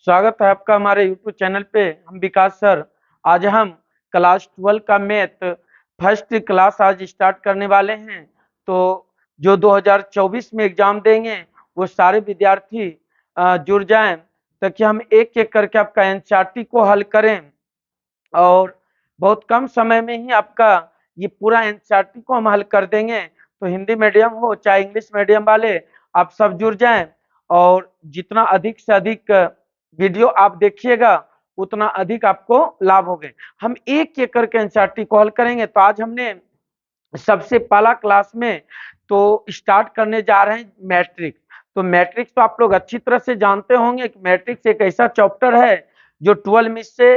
स्वागत है आपका हमारे YouTube चैनल पे। हम विकास सर। आज हम क्लास 12 का मैथ फर्स्ट क्लास आज स्टार्ट करने वाले हैं। तो जो 2024 में एग्जाम देंगे वो सारे विद्यार्थी जुड़ जाएं ताकि हम एक एक करके आपका एनसीईआरटी को हल करें और बहुत कम समय में ही आपका ये पूरा एनसीईआरटी को हम हल कर देंगे। तो हिंदी मीडियम हो चाहे इंग्लिश मीडियम वाले, आप सब जुड़ जाएं और जितना अधिक से अधिक वीडियो आप देखिएगा उतना अधिक आपको लाभ होगा। हम एक एक करके एनसीईआरटी को हल करेंगे। तो आज हमने सबसे पहला क्लास में तो स्टार्ट करने जा रहे हैं मैट्रिक्स। तो मैट्रिक्स तो आप लोग अच्छी तरह से जानते होंगे कि मैट्रिक्स एक ऐसा चैप्टर है जो 12 में से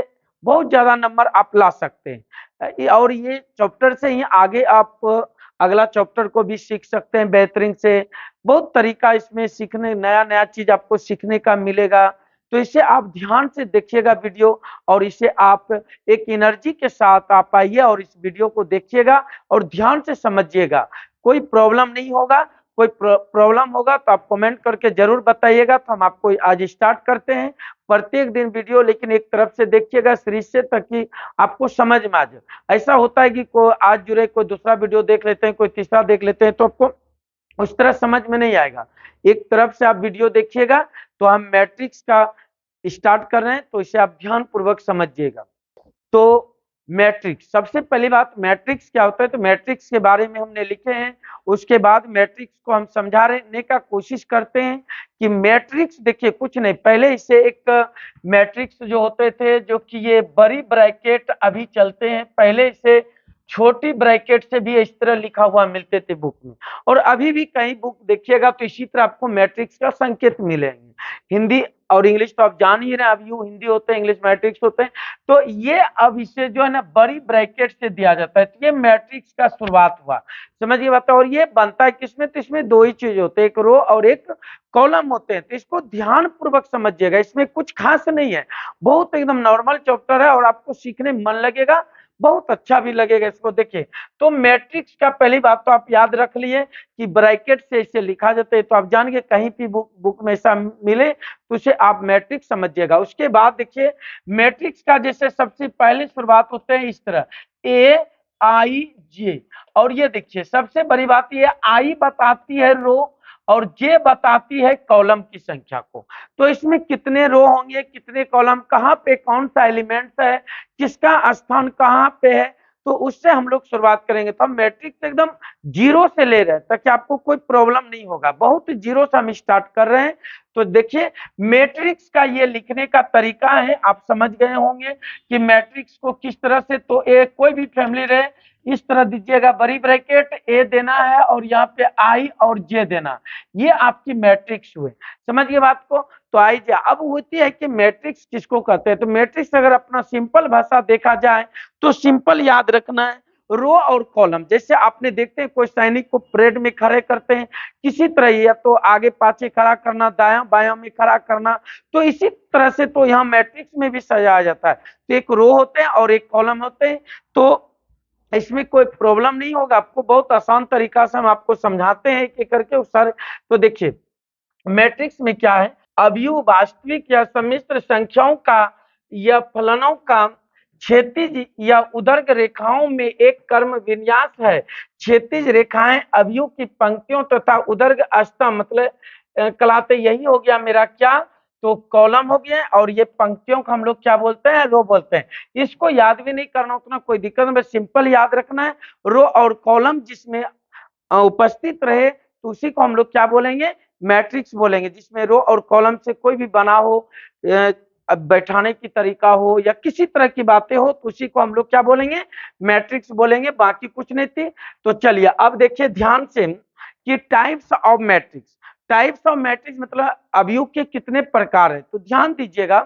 बहुत ज्यादा नंबर आप ला सकते हैं और ये चैप्टर से ही आगे आप अगला चैप्टर को भी सीख सकते हैं बेहतरीन से। बहुत तरीका इसमें सीखने, नया नया चीज आपको सीखने का मिलेगा। तो इसे आप ध्यान से देखिएगा वीडियो और इसे आप एक एनर्जी के साथ आप आइए और इस वीडियो को देखिएगा और ध्यान से समझिएगा। कोई प्रॉब्लम नहीं होगा, कोई प्रॉब्लम होगा तो आप कमेंट करके जरूर बताइएगा। तो हम आपको आज स्टार्ट करते हैं। प्रत्येक दिन वीडियो लेकिन एक तरफ से देखिएगा सीरीज से, ताकि आपको समझ में आ जाए। ऐसा होता है कि कोई आज जुड़े, कोई दूसरा वीडियो देख लेते हैं, कोई तीसरा देख लेते हैं, तो आपको उस तरह समझ में नहीं आएगा। एक तरफ से आप वीडियो देखिएगा। तो हम मैट्रिक्स का स्टार्ट कर रहे हैं तो इसे आप ध्यान पूर्वक समझिएगा। तो मैट्रिक्स, सबसे पहली बात मैट्रिक्स क्या होता है, तो मैट्रिक्स के बारे में हमने लिखे हैं। उसके बाद मैट्रिक्स को हम समझाने का कोशिश करते हैं कि मैट्रिक्स देखिए कुछ नहीं, पहले इसे एक मैट्रिक्स जो होते थे, जो कि ये बड़ी ब्रैकेट अभी चलते हैं, पहले इसे छोटी ब्रैकेट से भी इस तरह लिखा हुआ मिलते थे बुक में। और अभी भी कहीं बुक देखिएगा तो इसी तरह आपको मैट्रिक्स का संकेत मिलेंगे। हिंदी और इंग्लिश तो आप जान ही रहे हैं, अब यू हिंदी होते हैं, इंग्लिश मैट्रिक्स होते हैं। तो ये अब इसे जो है ना बड़ी ब्रैकेट से दिया जाता है। तो ये मैट्रिक्स का शुरुआत हुआ, समझिए बात। और ये बनता है किसमें, तो इसमें दो ही चीज होते हैं, एक रो और एक कॉलम होते हैं। तो इसको ध्यान पूर्वक समझिएगा, इसमें कुछ खास नहीं है, बहुत एकदम नॉर्मल चैप्टर है और आपको सीखने में मन लगेगा, बहुत अच्छा भी लगेगा इसको देखिए। तो मैट्रिक्स का पहली बात तो आप याद रख लिए कि ब्रैकेट से इसे लिखा जाता है। तो आप जान के कहीं भी बुक में ऐसा मिले तो उसे आप मैट्रिक्स समझिएगा। उसके बाद देखिए मैट्रिक्स का जैसे सबसे पहले शुरुआत होते हैं इस तरह AIJ। और ये देखिए सबसे बड़ी बात ये आई बताती है रो और जे बताती है कॉलम की संख्या को। तो इसमें कितने रो होंगे, कितने कॉलम, कहाँ पे कौन सा एलिमेंट है, किसका स्थान कहाँ पे है, तो उससे हम लोग शुरुआत करेंगे। तो हम मैट्रिक्स एकदम जीरो से ले रहे हैं ताकि आपको कोई प्रॉब्लम नहीं होगा, बहुत जीरो से हम स्टार्ट कर रहे हैं। तो देखिए मैट्रिक्स का ये लिखने का तरीका है, आप समझ गए होंगे कि मैट्रिक्स को किस तरह से। तो एक कोई भी फैमिली रहे इस तरह दीजिएगा, बड़ी ब्रैकेट ए देना है और यहाँ पे आई और जे देना, ये आपकी मैट्रिक्स हुए। समझिए बात को। तो आइए अब होती है कि मैट्रिक्स किसको कहते हैं। तो मैट्रिक्स अगर अपना सिंपल भाषा देखा जाए तो सिंपल याद रखना है, रो और कॉलम। जैसे आपने देखते हैं कोई सैनिक को परेड में खड़े करते हैं, किसी तरह या तो आगे पाछे खड़ा करना, दायां बायां में खड़ा करना, तो इसी तरह से तो यहाँ मैट्रिक्स में भी सजाया जाता है। तो एक रो होते हैं और एक कॉलम होते हैं। तो इसमें कोई प्रॉब्लम नहीं होगा, आपको बहुत आसान तरीका से हम आपको समझाते हैं एक करके सारे। तो देखिए मैट्रिक्स में क्या है, अवयव वास्तविक या सम्मिश्र संख्याओं का या फलनों का क्षैतिज या उदर्ग रेखाओं में एक क्रम विन्यास है। क्षैतिज रेखाएं अवयव की पंक्तियों तथा उदर्ग स्तंभ, मतलब कहलाते यही हो गया मेरा क्या, तो कॉलम हो गया। और ये पंक्तियों को हम लोग क्या बोलते हैं, रो बोलते हैं। इसको याद भी नहीं करना उतना कोई दिक्कत नहीं, सिंपल याद रखना है। रो और कॉलम जिसमें उपस्थित रहे तो उसी को हम लोग क्या बोलेंगे, मैट्रिक्स बोलेंगे। जिसमें रो और कॉलम से कोई भी बना हो, बैठाने की तरीका हो या किसी तरह की बातें हो तो उसी को हम लोग क्या बोलेंगे, मैट्रिक्स बोलेंगे, बाकी कुछ नहीं थी। तो चलिए अब देखिए ध्यान से कि types of matrix. Types of matrix मतलब अवयव के कितने प्रकार है। तो ध्यान दीजिएगा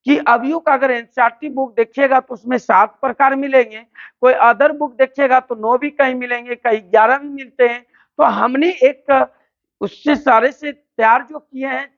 कि अवयव का अगर एनसीईआरटी बुक देखिएगा तो उसमें 7 प्रकार मिलेंगे, कोई अदर बुक देखिएगा तो 9 भी कहीं मिलेंगे, कहीं 11 भी मिलते हैं। तो हमने एक उससे सारे से तैयार जो किए हैं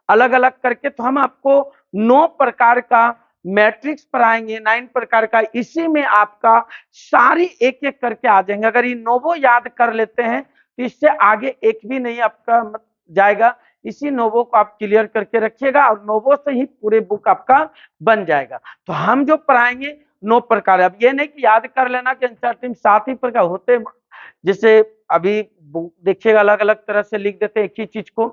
अलग अलग करके, तो हम आपको 9 प्रकार का मैट्रिक्स पढ़ाएंगे, 9 प्रकार का। इसी में आपका सारी एक एक करके आ जाएंगे। अगर ये 9 याद कर लेते हैं तो इससे आगे एक भी नहीं आपका जाएगा। इसी नोवो को आप क्लियर करके रखिएगा और नोवो से ही पूरे बुक आपका बन जाएगा। तो हम जो पढ़ाएंगे 9 प्रकार, अब ये नहीं कि याद कर लेना कि एनसीईआरटी में 7 ही प्रकार होते, जैसे अभी देखिएगा अलग अलग तरह से लिख देते एक ही चीज को,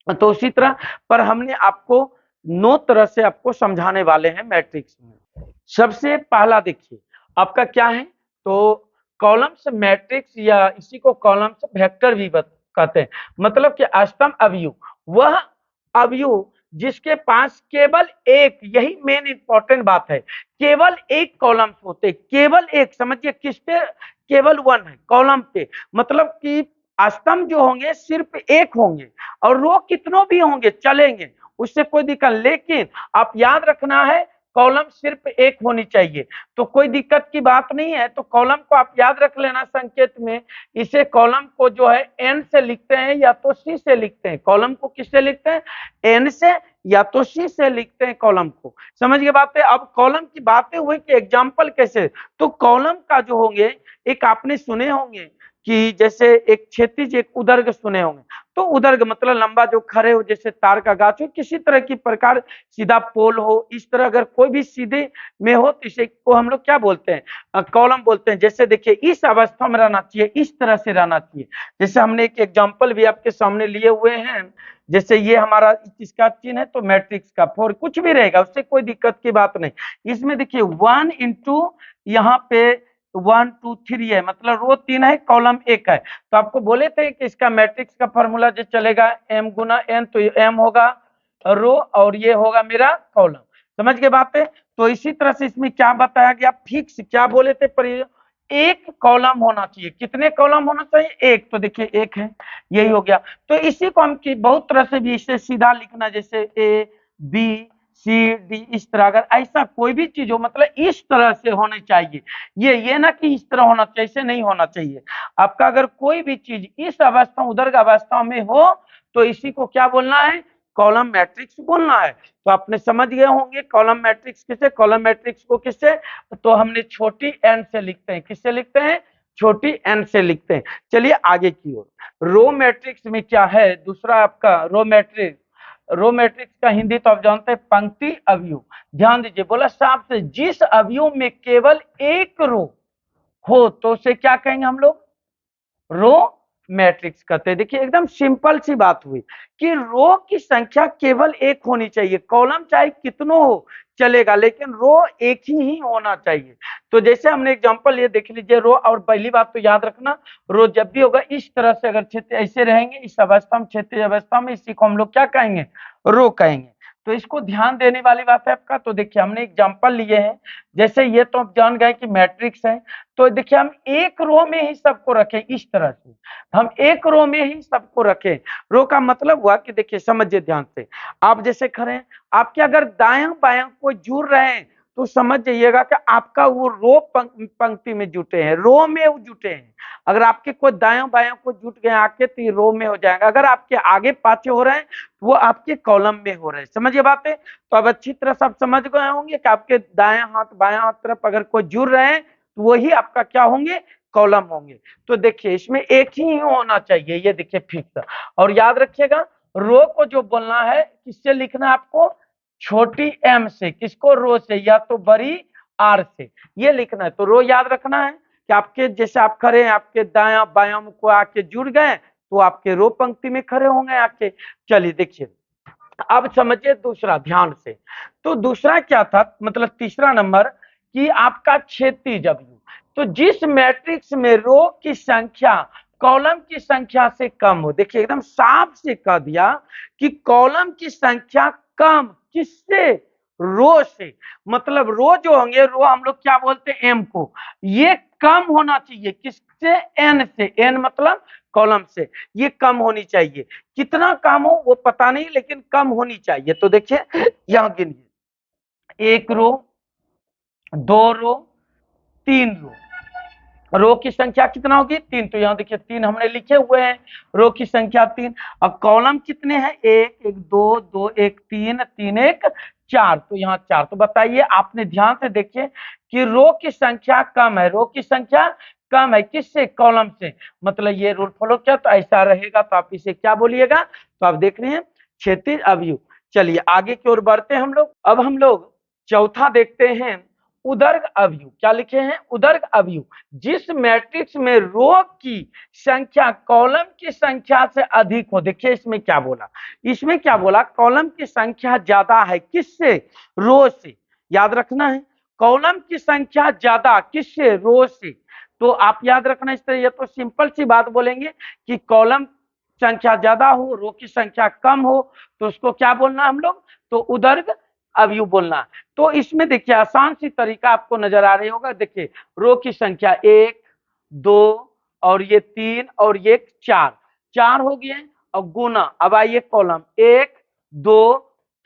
तो उसी तरह पर हमने आपको 9 तरह से आपको समझाने वाले हैं मैट्रिक्स में। सबसे पहला देखिए आपका क्या है, तो कॉलम्स मैट्रिक्स या इसी को कॉलम्स वेक्टर भी कहते हैं। मतलब कि अष्टम अवयव वह अवयव जिसके पास केवल एक, यही मेन इंपॉर्टेंट बात है, केवल एक कॉलम्स होते, केवल एक, समझिए किस पे, केवल वन है कॉलम पे, मतलब कि स्तंभ जो होंगे सिर्फ एक होंगे और रो कितनों भी होंगे चलेंगे, उससे कोई दिक्कत, लेकिन आप याद रखना है कॉलम सिर्फ एक होनी चाहिए, तो कोई दिक्कत की बात नहीं है। तो कॉलम को आप याद रख लेना संकेत में, इसे कॉलम को जो है एन से लिखते हैं या तो सी से लिखते हैं। कॉलम को किससे लिखते हैं, एन से या तो सी से लिखते हैं कॉलम को, समझ गए बात है। अब कॉलम की बातें हुई कि एग्जाम्पल कैसे, तो कॉलम का जो होंगे एक आपने सुने होंगे कि जैसे एक क्षैतिज एक उदर्ग सुने होंगे, तो उदर्ग मतलब लंबा जो खड़े हो, जैसे तार का गाछ हो, किसी तरह की प्रकार सीधा पोल हो, इस तरह अगर कोई भी सीधे में हो तो इसे को हम लोग क्या बोलते हैं, कॉलम बोलते हैं। जैसे देखिए इस अवस्था में रहना चाहिए, इस तरह से रहना चाहिए, जैसे हमने एक एग्जाम्पल भी आपके सामने लिए हुए हैं, जैसे ये हमारा इसका चिन्ह है तो मैट्रिक्स का 4 कुछ भी रहेगा, उससे कोई दिक्कत की बात नहीं। इसमें देखिए 1 इंटू यहाँ पे 1 2 3 है, मतलब रो 3 है कॉलम 1 है, तो आपको बोले थे कि इसका मैट्रिक्स का फॉर्मूला जो चलेगा m गुना n, तो m होगा रो और ये होगा मेरा कॉलम, समझ गए बात है। तो इसी तरह से इसमें क्या बताया गया, फिक्स क्या बोले थे पर एक कॉलम होना चाहिए, कितने कॉलम होना चाहिए, एक, तो देखिए एक है, यही हो गया। तो इसी को हम की बहुत तरह से भी इसे सीधा लिखना, जैसे ए बी सी डी, इस तरह अगर ऐसा कोई भी चीज हो मतलब इस तरह से होनी चाहिए, ये ना कि इस तरह होना चाहिए, ऐसे नहीं होना चाहिए आपका। अगर कोई भी चीज इस अवस्था उदर्ग अवस्था में हो तो इसी को क्या बोलना है, कॉलम मैट्रिक्स बोलना है। तो आपने समझ गए होंगे कॉलम मैट्रिक्स किसे, कॉलम मैट्रिक्स को किससे, तो हमने छोटी एन से लिखते हैं, किससे लिखते हैं, छोटी एन से लिखते हैं। चलिए आगे की ओर, रो मैट्रिक्स में क्या है, दूसरा आपका रो मैट्रिक्स, रो मैट्रिक्स का हिंदी तो आप जानते हैं पंक्ति अवयव। ध्यान दीजिए, बोला साफ से, जिस अवयव में केवल एक रो हो तो उसे क्या कहेंगे हम लोग, रो मैट्रिक्स कहते हैं। देखिए एकदम सिंपल सी बात हुई कि रो की संख्या केवल एक होनी चाहिए, कॉलम चाहे कितनों हो चलेगा लेकिन रो एक ही होना चाहिए। तो जैसे हमने एग्जांपल ये देख लीजिए रो, और पहली बात तो याद रखना रो जब भी होगा इस तरह से, अगर क्षेत्र ऐसे रहेंगे इस अवस्था में, क्षेत्रीय अवस्था में, इसी को हम लोग क्या कहेंगे, रो कहेंगे। तो इसको ध्यान देने वाली बात है आपका। तो देखिए हमने एग्जांपल लिए हैं, जैसे ये तो आप जान गए कि मैट्रिक्स है, तो देखिए हम एक रो में ही सबको रखें, इस तरह से हम एक रो में ही सबको रखें। रो का मतलब हुआ कि देखिए समझिए ध्यान से, आप जैसे खड़े हैं, आपके अगर दायां बायां कोई जुड़ रहे हैं तो समझ जाइएगा कि आपका वो रो पंक्ति में जुटे हैं, रो में वो जुटे हैं। अगर आपके कोई दायां बायां को जुट गए आके तो ये रो में हो जाएगा, अगर आपके आगे पाछे हो रहे हैं तो वो आपके कॉलम में हो रहे हैं, समझिए बातें। तो अब अच्छी तरह से आप समझ गए होंगे कि आपके दायां हाथ बायां हाथ तरफ अगर कोई जुड़ रहे हैं तो वही आपका क्या होंगे, कॉलम होंगे। तो देखिए इसमें एक ही होना चाहिए, ये देखिए फिक्स। और याद रखिएगा रो को जो बोलना है किससे लिखना है आपको, छोटी एम से, किसको, रो से, या तो बड़ी आर से, ये लिखना है। तो रो याद रखना है कि आपके जैसे आप खड़े हैं, आपके दाया बाया को आके जुड़ गए तो आपके रो पंक्ति में खड़े होंगे आके। चलिए देखिए अब समझिए दूसरा ध्यान से, तो दूसरा क्या था, मतलब तीसरा नंबर कि आपका क्षैतिज अवयव। तो जिस मैट्रिक्स में रो की संख्या कॉलम की संख्या से कम हो, देखिए एकदम साफ से कह दिया कि कॉलम की संख्या कम किससे, रो से, मतलब रो जो होंगे, रो हम लोग क्या बोलते हैं एम को, ये कम होना चाहिए किससे, एन से, एन मतलब कॉलम से, ये कम होनी चाहिए। कितना कम हो वो पता नहीं लेकिन कम होनी चाहिए। तो देखिए यहां गिनिए, एक रो, दो रो, तीन रो की संख्या कितना होगी, 3, तो यहाँ देखिए 3 हमने लिखे हुए हैं, रो की संख्या 3। अब कॉलम कितने हैं, 1 1 2 2 1 3 3 1 4, तो यहाँ 4। तो बताइए आपने ध्यान से देखिए कि रो की संख्या कम है, रो की संख्या कम है किससे, कॉलम से, मतलब ये रूल फॉलो किया तो ऐसा रहेगा, तो आप इसे क्या बोलिएगा, तो आप देख रहे हैं क्षैतिज अवयव। चलिए आगे की ओर बढ़ते हैं हम लोग। अब हम लोग चौथा देखते हैं उदर्ग अवयव। क्या लिखे हैं? उदर्ग अवयव। जिस मैट्रिक्स में रो की संख्या कॉलम की संख्या से अधिक हो। देखिए इसमें क्या बोला, इसमें क्या बोला, कॉलम की संख्या ज्यादा है किससे? रो से। याद रखना है, कॉलम की संख्या ज्यादा किससे? रो से। तो आप याद रखना इस तरह, ये तो सिंपल सी बात बोलेंगे कि कॉलम संख्या ज्यादा हो, रो की संख्या कम हो, तो उसको क्या बोलना हम लोग? तो उदर्ग अवयव बोलना। तो इसमें देखिए आसान सी तरीका आपको नजर आ रही होगा। देखिए रो की संख्या 1 2 और ये 3 और ये 4, 4 हो गए और गुना। अब आइए कॉलम 1 2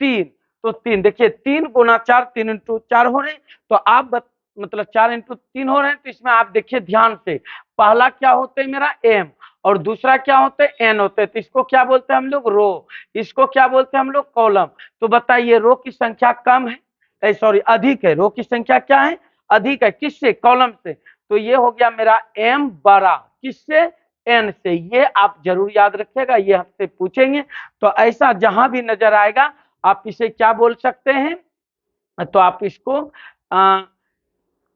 3, तो 3 देखिए 3 गुना 4, 3 इंटू 4 हो रहे हैं। तो आप मतलब 4 इंटू 3 हो रहे हैं। तो इसमें आप देखिए ध्यान से, पहला क्या होता है मेरा? एम, और दूसरा क्या होता है? एन होते हैं। तो इसको क्या बोलते हैं हम लोग? रो। इसको क्या बोलते हैं हम लोग? कॉलम। तो बताइए रो की संख्या कम है, सॉरी अधिक है। रो की संख्या क्या है? अधिक है। किससे? कॉलम से। तो ये हो गया मेरा एम बड़ा किससे? एन से। ये आप जरूर याद रखिएगा, ये आपसे पूछेंगे। तो ऐसा जहां भी नजर आएगा आप इसे क्या बोल सकते हैं? तो आप इसको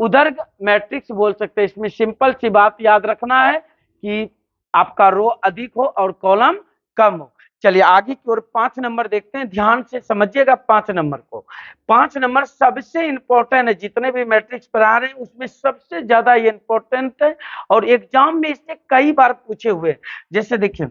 उदर्ग मैट्रिक्स बोल सकते हैं। इसमें सिंपल सी बात याद रखना है कि आपका रो अधिक हो और कॉलम कम हो। चलिए आगे की ओर 5 नंबर देखते हैं, ध्यान से समझिएगा 5 नंबर को। 5 नंबर सबसे इंपॉर्टेंट है, जितने भी मैट्रिक्स पढ़ा रहे हैं उसमें सबसे ज्यादा ये इंपॉर्टेंट है और एग्जाम में इससे कई बार पूछे हुए। जैसे देखिए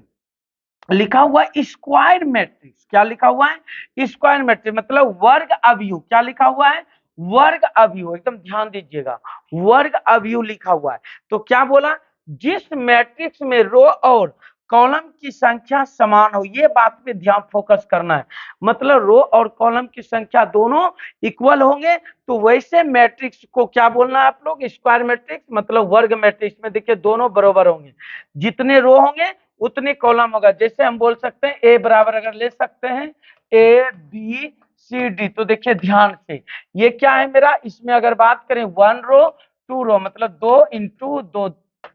लिखा हुआ स्क्वायर मैट्रिक्स। क्या लिखा हुआ है? स्क्वायर मैट्रिक्स मतलब वर्ग अवयव। क्या लिखा हुआ है? वर्ग अवयव। एकदम ध्यान दीजिएगा, वर्ग अवयव लिखा हुआ है। तो क्या बोला? जिस मैट्रिक्स में रो और कॉलम की संख्या समान हो। ये बात पे ध्यान फोकस करना है, मतलब रो और कॉलम की संख्या दोनों इक्वल होंगे तो वैसे मैट्रिक्स को क्या बोलना है आप लोग? स्क्वायर मैट्रिक्स मतलब वर्ग मैट्रिक्स में देखिए दोनों बराबर होंगे, जितने रो होंगे उतने कॉलम होगा। जैसे हम बोल सकते हैं ए बराबर अगर ले सकते हैं ए बी सी डी, तो देखिए ध्यान से ये क्या है मेरा? इसमें अगर बात करें 1 रो 2 रो मतलब 2 इंटू 2,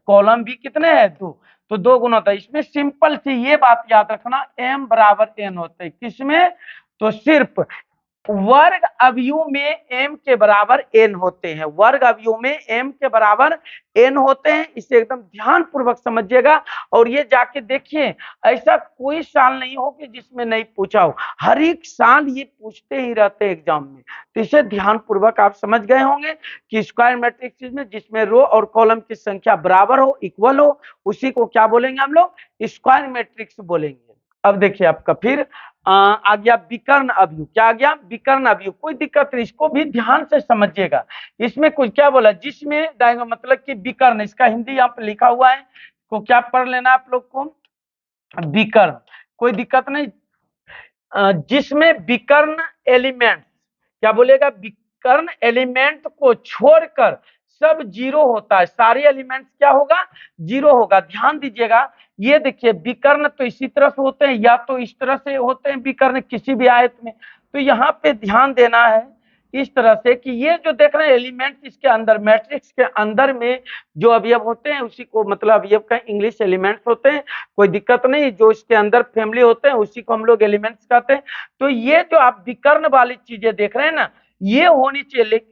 कॉलम भी कितने हैं? 2, तो 2 गुना होता है। इसमें सिंपल सी ये बात याद रखना, एम बराबर एन होते हैं। किसमें? तो सिर्फ वर्ग अवयव में m के बराबर n होते हैं। वर्ग अवयव में m के बराबर n होते हैं। इसे एकदम ध्यान पूर्वक समझिएगा और ये जाके देखिए, ऐसा कोई साल नहीं हो कि जिसमें नहीं पूछा हो। हर एक साल ये पूछते ही रहते हैं एग्जाम में। तो इसे ध्यान पूर्वक आप समझ गए होंगे कि स्क्वायर मैट्रिक्स में जिसमें रो और कॉलम की संख्या बराबर हो, इक्वल हो, उसी को क्या बोलेंगे हम लोग? स्क्वायर मैट्रिक्स बोलेंगे। अब देखिए आपका फिर आ गया विकर्ण अवयव। क्या आ गया? विकर्ण अवयव। कोई दिक्कत नहीं, इसको भी ध्यान से समझिएगा। इसमें कुछ क्या बोला? जिसमें मतलब कि विकर्ण, इसका हिंदी यहाँ पे लिखा हुआ है, तो क्या पढ़ लेना आप लोग को? विकर्ण। कोई दिक्कत नहीं। जिसमें विकर्ण एलिमेंट, क्या बोलेगा? विकर्ण एलिमेंट को छोड़कर सब जीरो होता है। सारे एलिमेंट्स क्या होगा? जीरो होगा। ध्यान दीजिएगा, ये देखिए विकर्ण तो इसी तरह से होते हैं या तो इस तरह से होते हैं विकर्ण किसी भी आयत में। तो यहाँ पे ध्यान देना है इस तरह से कि ये जो देख रहे हैं एलिमेंट, इसके अंदर मैट्रिक्स के अंदर में जो अवयव होते हैं उसी को मतलब अवयव का इंग्लिश एलिमेंट्स होते हैं। कोई दिक्कत नहीं, जो इसके अंदर फैमिली होते हैं उसी को हम लोग एलिमेंट्स कहते हैं। तो ये जो आप विकर्ण वाली चीजें देख रहे हैं ना, ये होनी चाहिए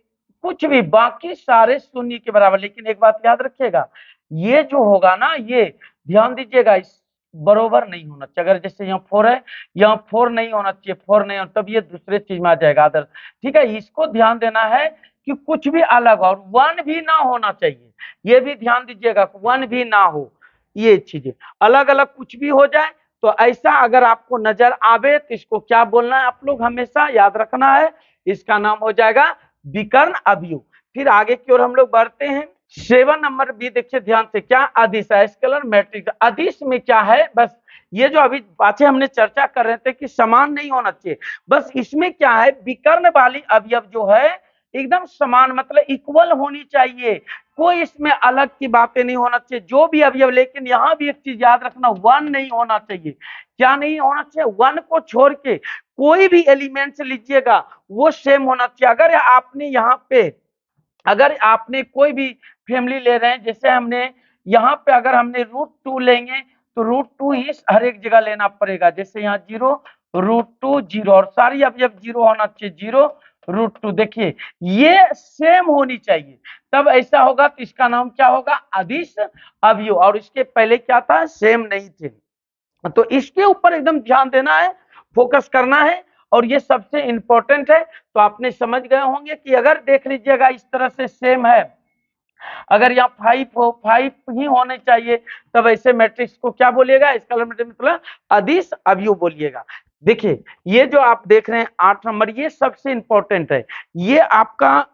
कुछ भी, बाकी सारे शून्य के बराबर। लेकिन एक बात याद रखिएगा, ये जो होगा ना, ये ध्यान दीजिएगा, इस बरोबर नहीं होना चाहिए। अगर जैसे यहाँ 4 है, यहाँ 4 नहीं होना चाहिए, 4 नहीं होना, तब ये दूसरे चीज में आ जाएगा अदर। ठीक है, इसको ध्यान देना है कि कुछ भी अलग और 1 भी ना होना चाहिए। ये भी ध्यान दीजिएगा, 1 भी ना हो। ये चीजें अलग अलग कुछ भी हो जाए तो ऐसा अगर आपको नजर आवे तो इसको क्या बोलना है आप लोग? हमेशा याद रखना है, इसका नाम हो जाएगा विकर्ण अवयव। फिर आगे की ओर हम लोग बढ़ते हैं। 7 नंबर भी देखिए ध्यान से, क्या? अदिश स्केलर मैट्रिक्स। अदिश में क्या है? बस ये जो अभी पाछे हमने चर्चा कर रहे थे कि समान नहीं होना चाहिए, बस इसमें क्या है? विकर्ण वाली अवयव जो है एकदम समान मतलब इक्वल होनी चाहिए, कोई इसमें अलग की बातें नहीं होना चाहिए जो भी अवयव। लेकिन यहाँ भी एक चीज याद रखना, 1 नहीं होना चाहिए। क्या नहीं होना चाहिए? 1 को छोड़ के कोई भी एलिमेंट्स लीजिएगा वो सेम होना चाहिए। अगर आपने यहाँ पे, अगर आपने कोई भी फैमिली ले रहे हैं, जैसे हमने यहाँ पे अगर हमने √2 लेंगे तो √2 ही हर एक जगह लेना पड़ेगा। जैसे यहाँ 0 √2 0 और सारी अब 0 होना चाहिए, 0 √2। देखिए ये सेम होनी चाहिए, तब ऐसा होगा तो इसका नाम क्या होगा, अदिश अवयव। और इसके पहले क्या था, सेम नहीं थे। तो इसके ऊपर एकदम ध्यान देना है, फोकस करना है, और ये सबसे इंपॉर्टेंट है। तो आपने समझ गए होंगे कि अगर देख लीजिएगा इस तरह से सेम है, अगर यहाँ 5 हो, 5 ही होने चाहिए, तब ऐसे मैट्रिक्स को क्या बोलिएगा, स्केलर मैट्रिक्स मतलब अदिश अवयव बोलिएगा। देखिए ये जो आप देख रहे हैं 8 नंबर, ये सबसे इंपॉर्टेंट है। ये आपका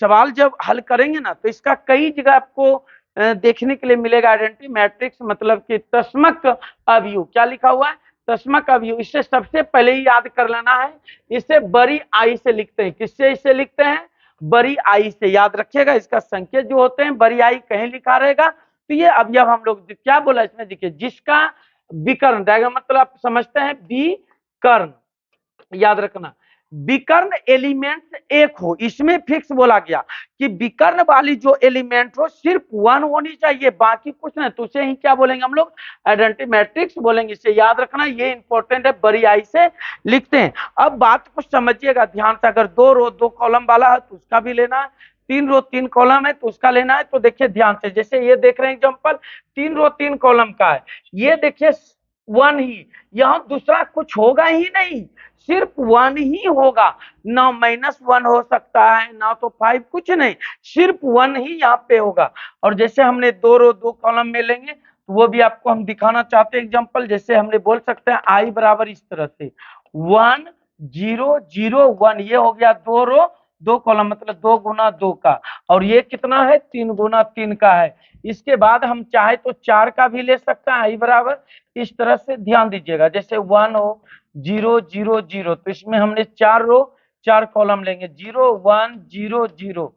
सवाल जब हल करेंगे ना, तो इसका कई जगह आपको देखने के लिए मिलेगा। आइडेंटिटी मैट्रिक्स मतलब कि तस्मक अवयव, क्या लिखा हुआ है, तस्मक अवयव। इससे सबसे पहले ही याद कर लेना है, इसे बड़ी आई से लिखते हैं। किससे इसे लिखते हैं, बड़ी आई से। याद रखिएगा, इसका संकेत जो होते हैं बड़ी आई कहीं लिखा रहेगा। तो ये अवयव हम लोग क्या बोला इसमें, देखिए जिसका विकर्ण, डायग्राम मतलब आप समझते हैं विकर्ण, याद रखना विकर्ण एलिमेंट एक हो, इसमें फिक्स बोला गया कि विकर्ण वाली जो एलिमेंट हो सिर्फ 1 होनी चाहिए, बाकी कुछ नहीं, तो उसे ही क्या बोलेंगे हम लोग, आइडेंटिटी मैट्रिक्स बोलेंगे। इसे याद रखना, ये इंपॉर्टेंट है, बड़ी आई से लिखते हैं। अब बात को समझिएगा ध्यान से, अगर 2 रो 2 कॉलम वाला है तो उसका भी लेना है, 3 रो 3 कॉलम है तो उसका लेना है। तो देखिए ध्यान से, जैसे ये देख रहे हैं एग्जांपल, 3 रो 3 कॉलम का है, ये देखिए 1 ही, यहाँ दूसरा कुछ होगा ही नहीं, सिर्फ 1 ही होगा, ना -1 हो सकता है, ना तो 5, कुछ नहीं, सिर्फ 1 ही यहाँ पे होगा। और जैसे हमने 2 रो 2 कॉलम में लेंगे, तो वो भी आपको हम दिखाना चाहते हैं एग्जांपल। जैसे हमने बोल सकते हैं आई बराबर इस तरह से 1 0 0 1, ये हो गया 2 रो 2 कॉलम, मतलब 2 गुना 2 का, और ये कितना है, 3 गुना 3 का है। इसके बाद हम चाहे तो 4 का भी ले सकते हैं, आई बराबर इस तरह से, ध्यान दीजिएगा। जैसे 1 हो 0 0 0, तो इसमें हमने 4 रो 4 कॉलम लेंगे, 0 1 0 0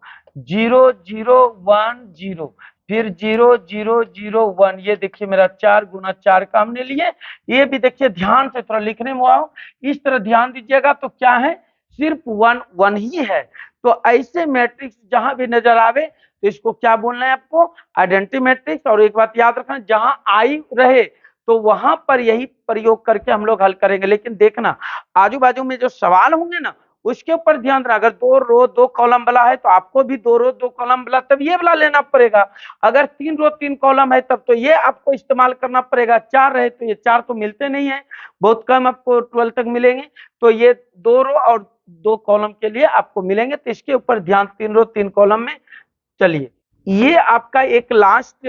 0 0 1 0, फिर 0 0 0 1। ये देखिए मेरा 4 गुना 4 का हमने लिए। ये भी देखिए ध्यान से, थोड़ा लिखने में आओ, इस तरह ध्यान दीजिएगा। तो क्या है, सिर्फ 1 1 ही है। तो ऐसे मैट्रिक्स जहां भी नजर आवे तो इसको क्या बोलना है आपको, आइडेंटिटी मैट्रिक्स। और एक बात याद रखना, जहां आई रहे तो वहां पर यही प्रयोग करके हम लोग हल करेंगे। लेकिन देखना आजू बाजू में जो सवाल होंगे ना, उसके ऊपर ध्यान देना। अगर 2 रो 2 कॉलम वाला है तो आपको भी 2 रो 2 कॉलम वाला, तब ये वाला लेना पड़ेगा। अगर 3 रो 3 कॉलम है तब तो ये आपको इस्तेमाल करना पड़ेगा। 4 रहे तो ये 4 तो मिलते नहीं है, बहुत कम आपको 12 तक मिलेंगे। तो ये 2 रो और 2 कॉलम के लिए आपको मिलेंगे, तो इसके ऊपर ध्यान, 3 रो 3 कॉलम में। चलिए ये आपका एक लास्ट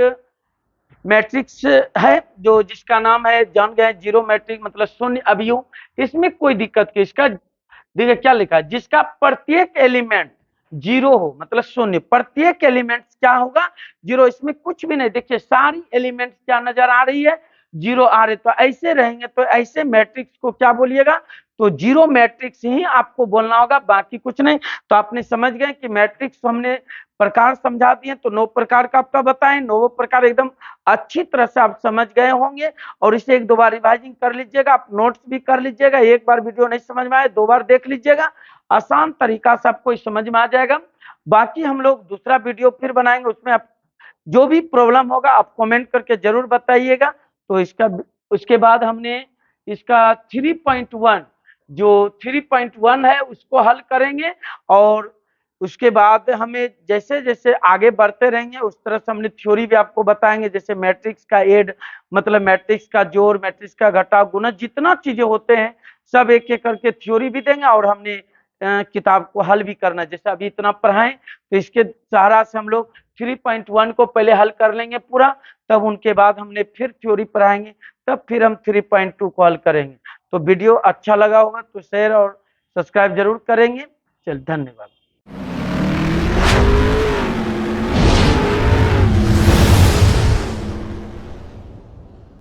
मैट्रिक्स है, जो जिसका नाम है, जान गए, जीरो मैट्रिक्स मतलब शून्य अवयव। इसमें कोई दिक्कत नहीं, इसका देखिए क्या लिखा है, जिसका प्रत्येक एलिमेंट 0 हो, मतलब शून्य, प्रत्येक एलिमेंट क्या होगा, 0। इसमें कुछ भी नहीं, देखिए सारी एलिमेंट क्या नजर आ रही है, 0 आ रहे, तो ऐसे रहेंगे। तो ऐसे मैट्रिक्स को क्या बोलिएगा, तो जीरो मैट्रिक्स ही आपको बोलना होगा, बाकी कुछ नहीं। तो आपने समझ गए कि मैट्रिक्स हमने प्रकार समझा दिए, तो 9 प्रकार का आपका बताएं, 9 प्रकार एकदम अच्छी तरह से आप समझ गए होंगे। और इसे 1-2 बार रिवाइजिंग कर लीजिएगा, आप नोट्स भी कर लीजिएगा। एक बार वीडियो नहीं समझ में आए 2 बार देख लीजिएगा, आसान तरीका से आपको समझ में आ जाएगा। बाकी हम लोग दूसरा वीडियो फिर बनाएंगे, उसमें आप जो भी प्रॉब्लम होगा आप कमेंट करके जरूर बताइएगा। तो इसका उसके बाद हमने इसका 3.1 जो 3.1 है उसको हल करेंगे। और उसके बाद हमें जैसे जैसे आगे बढ़ते रहेंगे उस तरह से हमने थ्योरी भी आपको बताएंगे, जैसे मैट्रिक्स का एड मतलब मैट्रिक्स का जोड़, मैट्रिक्स का घटाव, गुणा, जितना चीजें होते हैं सब एक एक करके थ्योरी भी देंगे। और हमने किताब को हल भी करना, जैसे अभी इतना पढ़ाएं तो इसके सहारा से हम लोग 3.1 को पहले हल कर लेंगे पूरा, तब उनके बाद हमने फिर थ्योरी पढ़ाएंगे, तब फिर हम 3.2 को हल करेंगे। तो वीडियो अच्छा लगा होगा तो शेयर और सब्सक्राइब जरूर करेंगे। चल धन्यवाद।